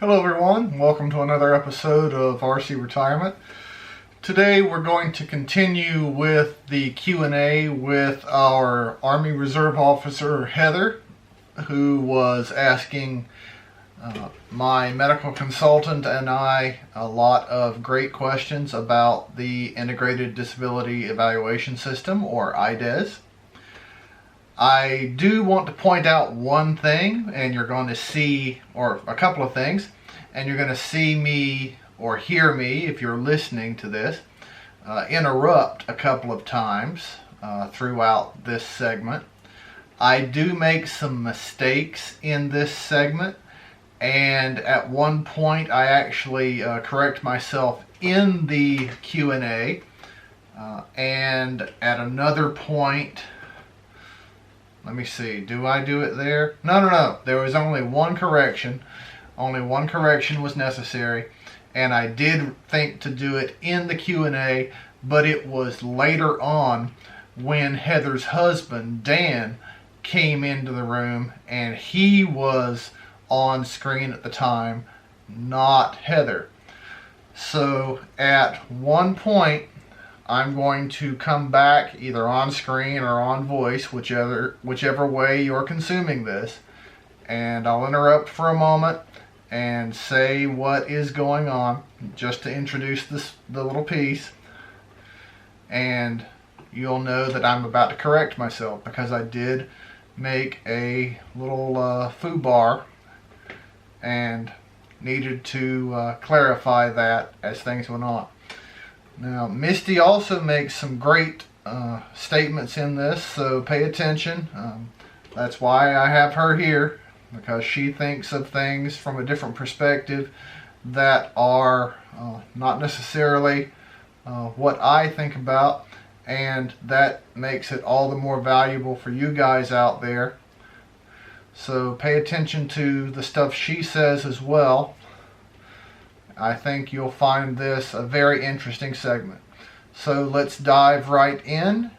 Hello everyone, welcome to another episode of RC Retirement. Today we're going to continue with the Q&A with our Army Reserve Officer Heather, who was asking my medical consultant and I a lot of great questions about the Integrated Disability Evaluation System, or IDES. I do want to point out one thing, and you're going to see, or a couple of things, and you're going to see me or hear me, if you're listening to this, interrupt a couple of times throughout this segment. I do make some mistakes in this segment, and at one point I actually correct myself in the Q&A, and at another point, let me see, do I do it there? No. There was only one correction. Only one correction was necessary. And I did think to do it in the Q&A, but it was later on when Heather's husband, Dan, came into the room, and he was on screen at the time, not Heather. So at one point, I'm going to come back either on screen or on voice, whichever way you're consuming this, and I'll interrupt for a moment and say what is going on, just to introduce the little piece, and you'll know that I'm about to correct myself, because I did make a little foobar and needed to clarify that as things went on. Now, Misty also makes some great statements in this, so pay attention. That's why I have her here, because she thinks of things from a different perspective that are not necessarily what I think about, and that makes it all the more valuable for you guys out there. So pay attention to the stuff she says as well. I think you'll find this a very interesting segment. So let's dive right in.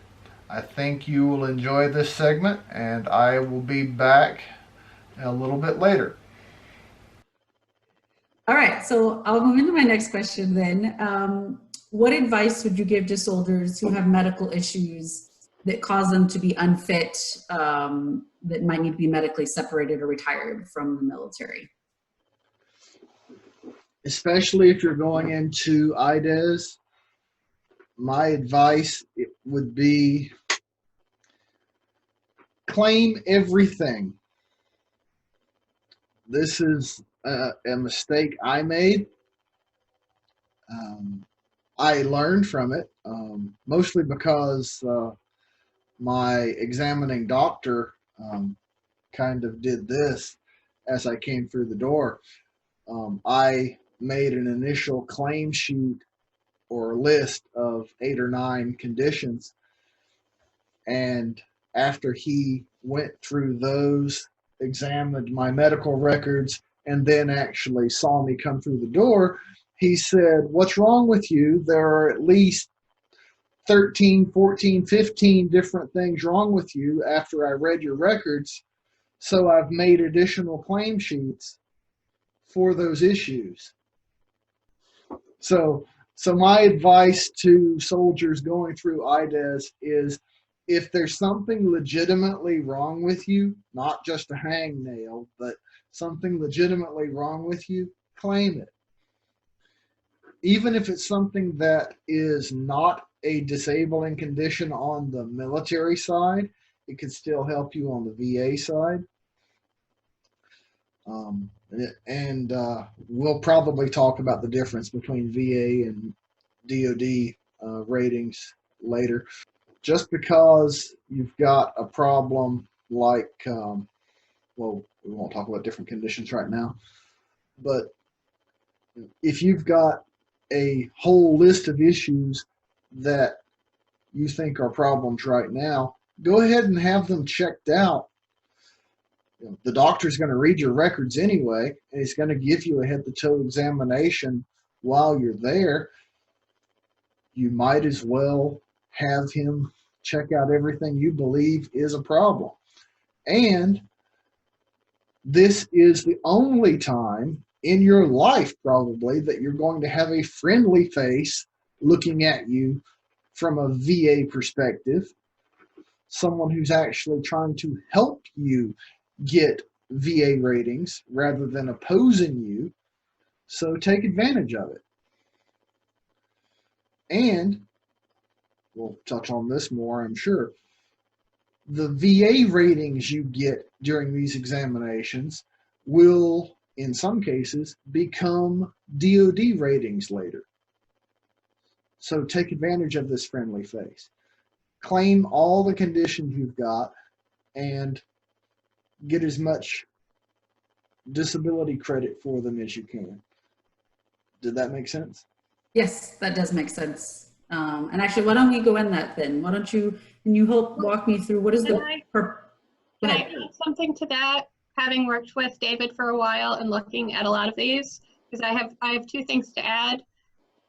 I think you will enjoy this segment, and I will be back a little bit later. All right, so I'll move into my next question then. What advice would you give to soldiers who have medical issues that cause them to be unfit, that might need to be medically separated or retired from the military? Especially if you're going into IDES, my advice would be claim everything. This is a mistake I made. I learned from it, mostly because my examining doctor kind of did this as I came through the door. I made an initial claim sheet or list of 8 or 9 conditions, and after he went through those, examined my medical records, and then actually saw me come through the door, he said, "What's wrong with you? There are at least 13, 14, 15 different things wrong with you after I read your records, so I've made additional claim sheets for those issues." So my advice to soldiers going through IDES is, if there's something legitimately wrong with you, not just a hangnail, but something legitimately wrong with you, claim it. Even if it's something that is not a disabling condition on the military side, it could still help you on the VA side. And we'll probably talk about the difference between VA and DoD ratings later. Just because you've got a problem like, well, we won't talk about different conditions right now, but if you've got a whole list of issues that you think are problems right now, go ahead and have them checked out. The doctor's going to read your records anyway, and he's going to give you a head-to-toe examination while you're there. You might as well have him check out everything you believe is a problem. And this is the only time in your life probably that you're going to have a friendly face looking at you from a VA perspective, someone who's actually trying to help you get VA ratings rather than opposing you. So take advantage of it. And we'll touch on this more, I'm sure. The VA ratings you get during these examinations will, in some cases, become DoD ratings later. So take advantage of this friendly face. Claim all the conditions you've got and get as much disability credit for them as you can. Did that make sense? Yes, that does make sense. And actually, why don't we go in that then? Why don't you, can you help walk me through what is Can the, I add something to that? Having worked with David for a while and looking at a lot of these, because I have two things to add.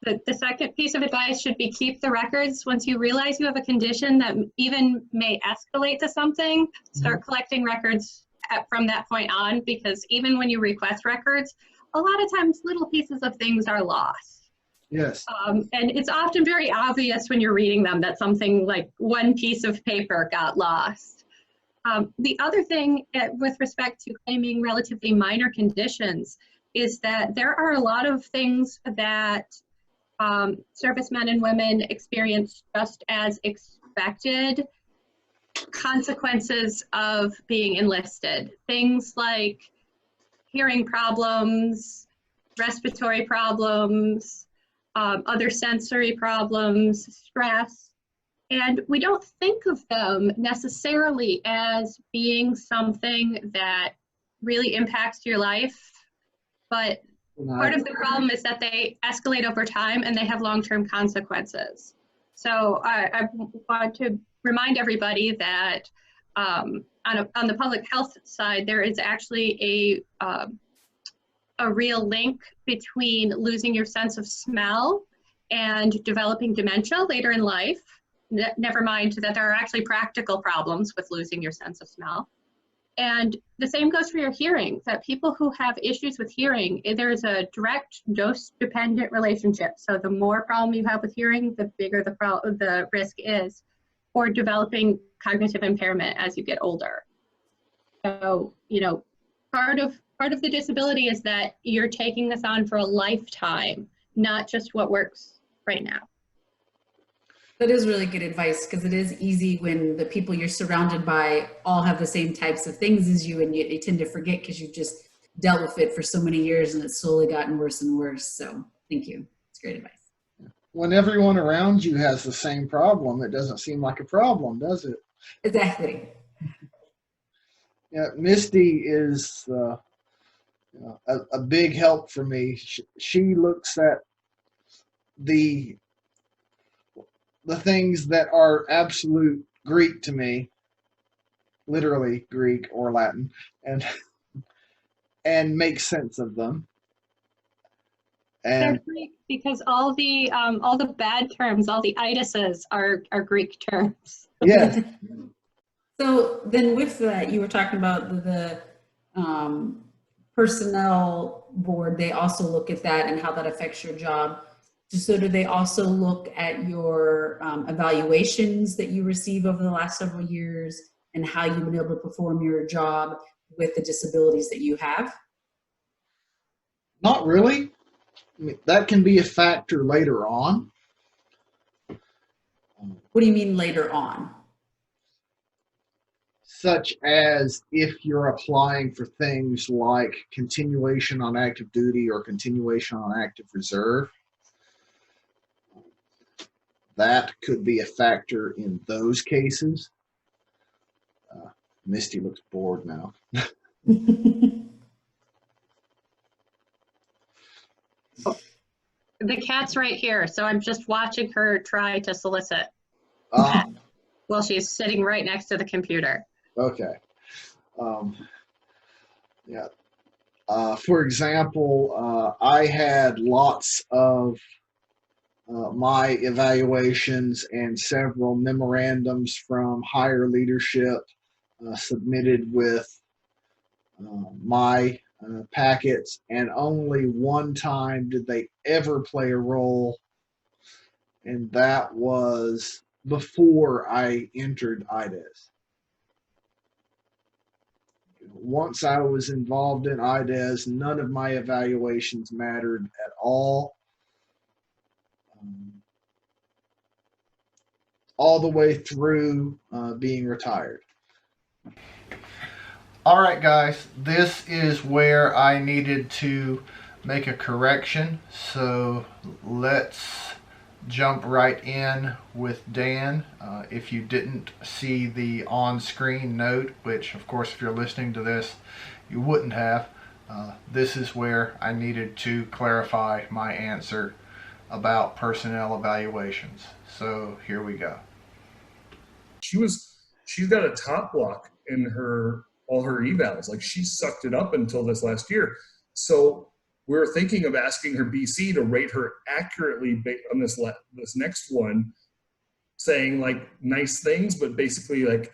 The second piece of advice should be keep the records. Once you realize you have a condition that even may escalate to something, start collecting records from that point on, because even when you request records, a lot of times little pieces of things are lost. Yes. And it's often very obvious when you're reading them that something like one piece of paper got lost. The other thing with respect to claiming relatively minor conditions is that there are a lot of things that servicemen and women experience just as expected consequences of being enlisted. Things like hearing problems, respiratory problems, other sensory problems, stress. And we don't think of them necessarily as being something that really impacts your life, but part of the problem is that they escalate over time and they have long-term consequences. So I want to remind everybody that on the public health side, there is actually a real link between losing your sense of smell and developing dementia later in life. Never mind that there are actually practical problems with losing your sense of smell. And the same goes for your hearing, that people who have issues with hearing, there's a direct dose-dependent relationship. So the more problem you have with hearing, the bigger the risk is for developing cognitive impairment as you get older. So, you know, part of the disability is that you're taking this on for a lifetime, not just what works right now. That is really good advice, because it is easy when the people you're surrounded by all have the same types of things as you, and they tend to forget because you've just dealt with it for so many years and it's slowly gotten worse and worse. So thank you. It's great advice. When everyone around you has the same problem, it doesn't seem like a problem, does it? Exactly. Yeah, Misty is a big help for me. She looks at the things that are absolute Greek to me, literally Greek or Latin, and make sense of them. And they're Greek because all the bad terms, all the IDESes are Greek terms. yes. So then with that, you were talking about the personnel board. They also look at that and how that affects your job. So do they also look at your evaluations that you receive over the last several years and how you've been able to perform your job with the disabilities that you have? Not really. I mean, that can be a factor later on. What do you mean later on? Such as if you're applying for things like continuation on active duty or continuation on active reserve. That could be a factor in those cases. Misty looks bored now. The cat's right here, so I'm just watching her try to solicit while she's sitting right next to the computer. Okay. Yeah. For example, I had lots of my evaluations and several memorandums from higher leadership submitted with my packets, and only one time did they ever play a role, and that was before I entered IDES. Once I was involved in IDES, none of my evaluations mattered at all the way through being retired. All right, guys, this is where I needed to make a correction. So let's jump right in with Dan. If you didn't see the on-screen note, which of course if you're listening to this you wouldn't have, this is where I needed to clarify my answer about personnel evaluations. So here we go. She's got a top block in all her evals. Like, she sucked it up until this last year. So we're thinking of asking her BC to rate her accurately on this next one, saying like nice things, but basically like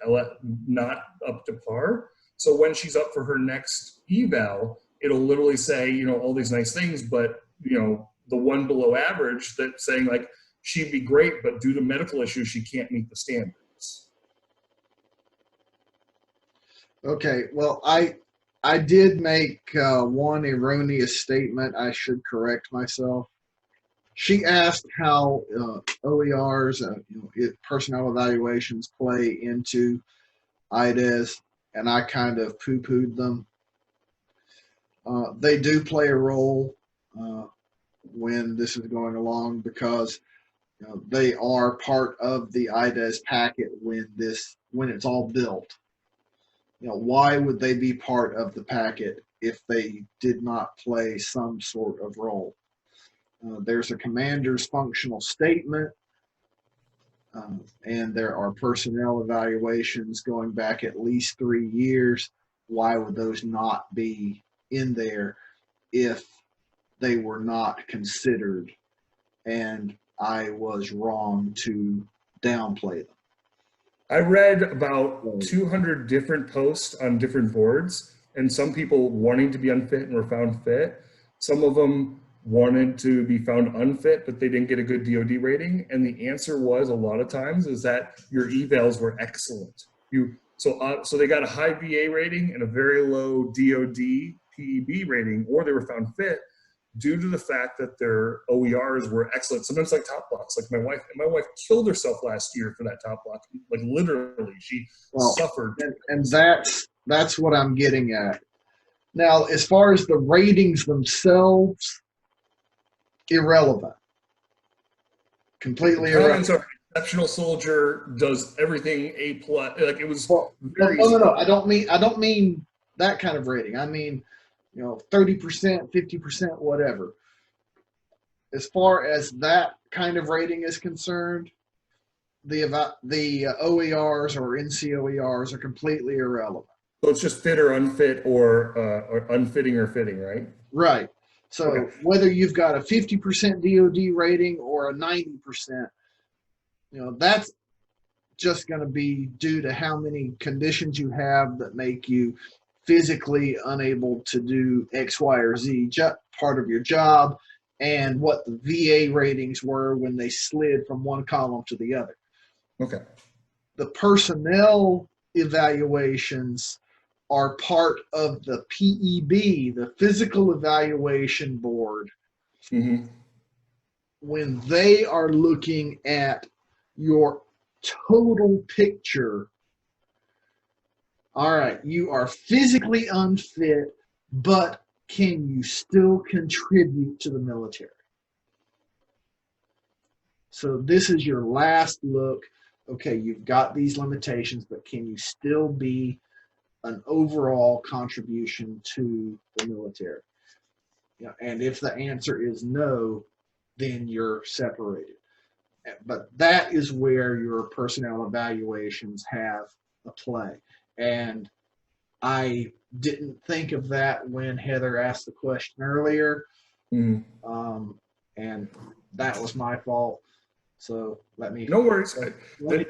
not up to par. So when she's up for her next eval, it'll literally say, you know, all these nice things, but you know, the one below average that's saying like she'd be great, but due to medical issues, she can't meet the standards. Okay, well, I did make one erroneous statement. I should correct myself. She asked how OERs, personnel evaluations, play into IDES, and I kind of poo-pooed them. They do play a role when this is going along, because they are part of the IDES packet when it's all built. Why would they be part of the packet if they did not play some sort of role? There's a commander's functional statement, and there are personnel evaluations going back at least 3 years. Why would those not be in there if they were not considered? And I was wrong to downplay them. I read about 200 different posts on different boards, and some people wanting to be unfit and were found fit. Some of them wanted to be found unfit, but they didn't get a good DOD rating. And the answer was, a lot of times, is that your evals were excellent. So they got a high VA rating and a very low DOD PEB rating, or they were found fit due to the fact that their OERs were excellent. Sometimes like top blocks, like my wife killed herself last year for that top block. Like literally, she suffered. And that's what I'm getting at. Now, as far as the ratings themselves, irrelevant. Completely irrelevant. Are exceptional soldier, does everything A+. Like, it was very no. I don't mean that kind of rating. I mean, 30%, 50%, whatever. As far as that kind of rating is concerned, the OERs or NCOERs are completely irrelevant. So it's just fit or unfit, or unfitting or fitting, right? Right. So okay. Whether you've got a 50% DOD rating or a 90%, that's just going to be due to how many conditions you have that make you physically unable to do X, Y, or Z part of your job, and what the VA ratings were when they slid from one column to the other. Okay. The personnel evaluations are part of the PEB, the Physical Evaluation Board. Mm-hmm. When they are looking at your total picture, all right, you are physically unfit, but can you still contribute to the military? So this is your last look. Okay, you've got these limitations, but can you still be an overall contribution to the military? And if the answer is no, then you're separated. But that is where your personnel evaluations have a play. And I didn't think of that when Heather asked the question earlier. And that was my fault. So let me No worries.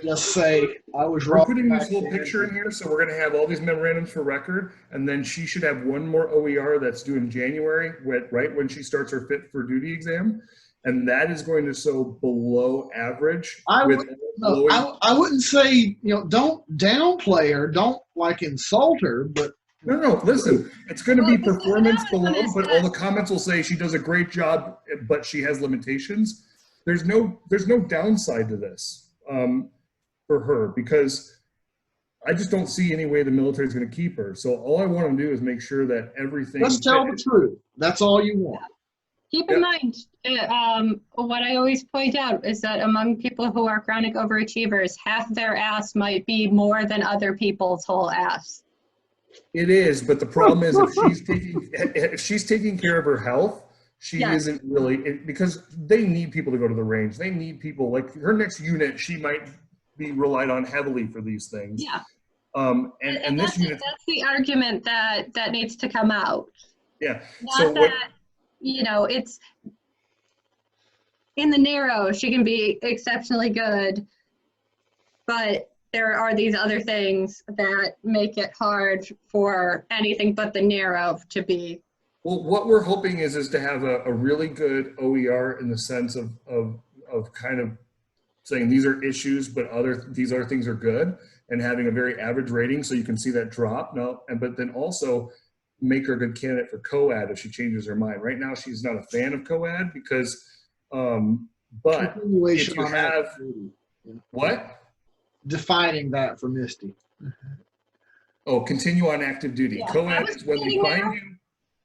just say I was We're wrong. putting this whole picture in here, so we're going to have all these memorandums for record, and then she should have one more OER that's due in January, right when she starts her fit for duty exam, and that is going to show below average. I wouldn't say, don't downplay her, don't like insult her, but No, listen, it's going to be Well, performance the below, is but all the comments will say she does a great job, but she has limitations. There's no downside to this for her, because I just don't see any way the military is going to keep her. So all I want to do is make sure that everything. just tell the truth. That's all you want. Keep in mind, what I always point out is that among people who are chronic overachievers, half their ass might be more than other people's whole ass. It is, but the problem is if she's taking care of her health, she isn't really, because they need people to go to the range. They need people, like her next unit, she might be relied on heavily for these things. Yeah. And this unit. That's the argument that needs to come out. Yeah. Not So that, it's in the narrow, she can be exceptionally good, but there are these other things that make it hard for anything but the narrow to be. Well, what we're hoping is to have a really good OER in the sense of kind of saying these are issues, but these other things are good, and having a very average rating so you can see that drop. But then also make her a good candidate for co-ed if she changes her mind. Right now, she's not a fan of co-ed because, but if you have what? Defining that for Misty. Oh, continue on active duty. Yeah, Co-ed is when they find you.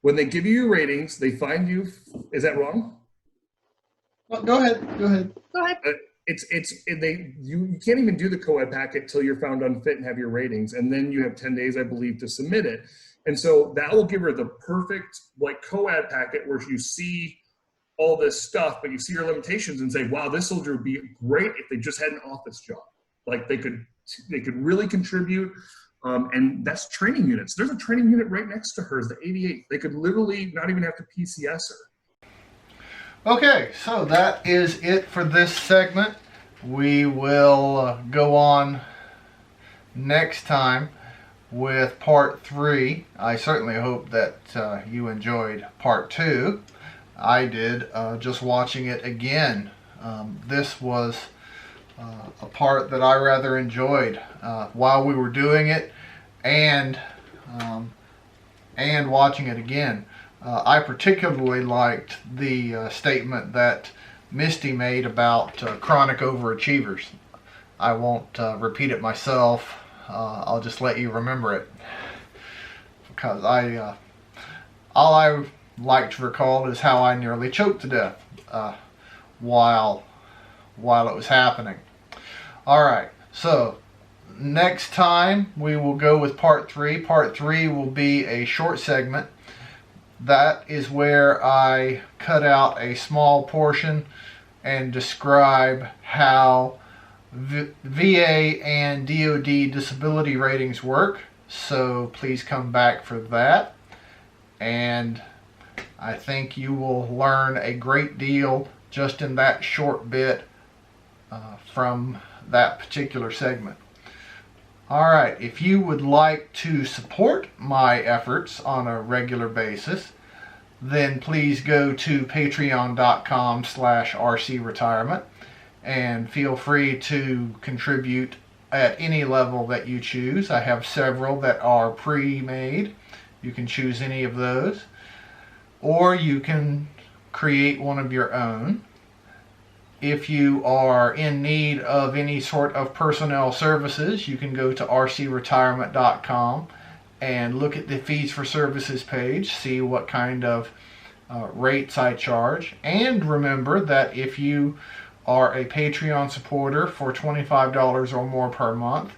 When they give you your ratings, they find you. Is that wrong? Well, go ahead. Go ahead. You can't even do the co-ed packet till you're found unfit and have your ratings, and then you have 10 days, I believe, to submit it. And so that will give her the perfect co-ed packet where you see all this stuff, but you see your limitations and say, wow, this soldier would be great if they just had an office job. Like they could really contribute. And that's training units. There's a training unit right next to hers, the 88. They could literally not even have to PCS her. Okay, so that is it for this segment. We will go on next time with part 3. I certainly hope that you enjoyed part 2. I did, just watching it again. This was a part that I rather enjoyed while we were doing it and watching it again. I particularly liked the statement that Misty made about chronic overachievers. I won't repeat it myself. I'll just let you remember it, because all I like to recall is how I nearly choked to death while it was happening. All right, so next time we will go with part 3. Part 3 will be a short segment. That is where I cut out a small portion and describe how VA and DoD disability ratings work. So please come back for that. And I think you will learn a great deal just in that short bit from that particular segment. Alright, if you would like to support my efforts on a regular basis, then please go to patreon.com/rcretirement and feel free to contribute at any level that you choose. I have several that are pre-made. You can choose any of those, or you can create one of your own. If you are in need of any sort of personnel services, you can go to rcretirement.com and look at the fees for services page, see what kind of rates I charge. And remember that if you are a Patreon supporter for $25 or more per month,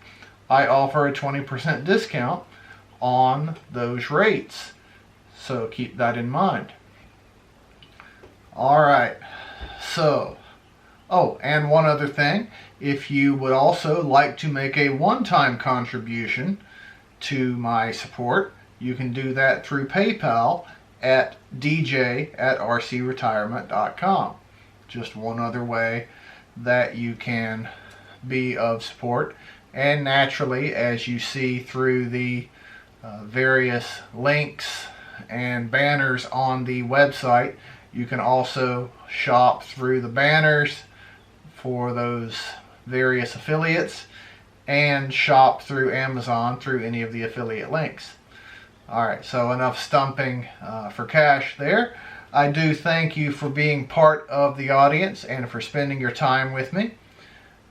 I offer a 20% discount on those rates. So keep that in mind. Alright, so oh, and one other thing, if you would also like to make a one-time contribution to my support, you can do that through PayPal at dj@rcretirement.com. Just one other way that you can be of support. And naturally, as you see through the various links and banners on the website, you can also shop through the banners for those various affiliates and shop through Amazon through any of the affiliate links. Alright, so enough stumping for cash there. I do thank you for being part of the audience and for spending your time with me.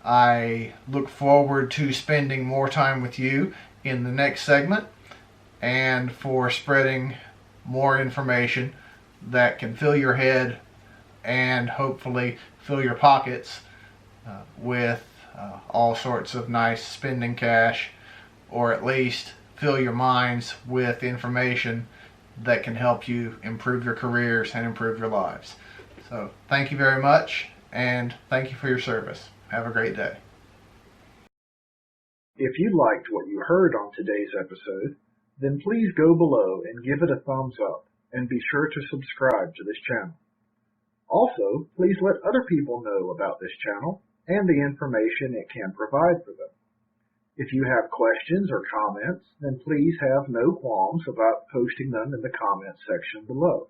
I look forward to spending more time with you in the next segment and for spreading more information that can fill your head and hopefully fill your pockets with all sorts of nice spending cash, or at least fill your minds with information that can help you improve your careers and improve your lives. So thank you very much, and thank you for your service. Have a great day. If you liked what you heard on today's episode, then please go below and give it a thumbs up, and be sure to subscribe to this channel. Also, please let other people know about this channel and the information it can provide for them. If you have questions or comments, then please have no qualms about posting them in the comments section below.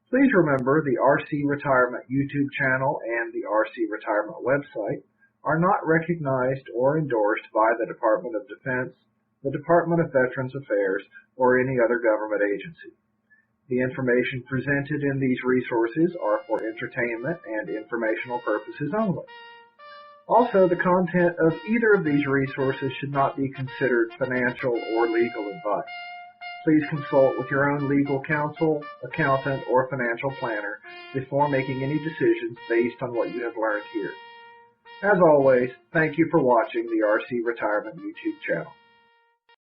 Please remember the RC Retirement YouTube channel and the RC Retirement website are not recognized or endorsed by the Department of Defense, the Department of Veterans Affairs, or any other government agency. The information presented in these resources are for entertainment and informational purposes only. Also, the content of either of these resources should not be considered financial or legal advice. Please consult with your own legal counsel, accountant, or financial planner before making any decisions based on what you have learned here. As always, thank you for watching the RC Retirement YouTube channel.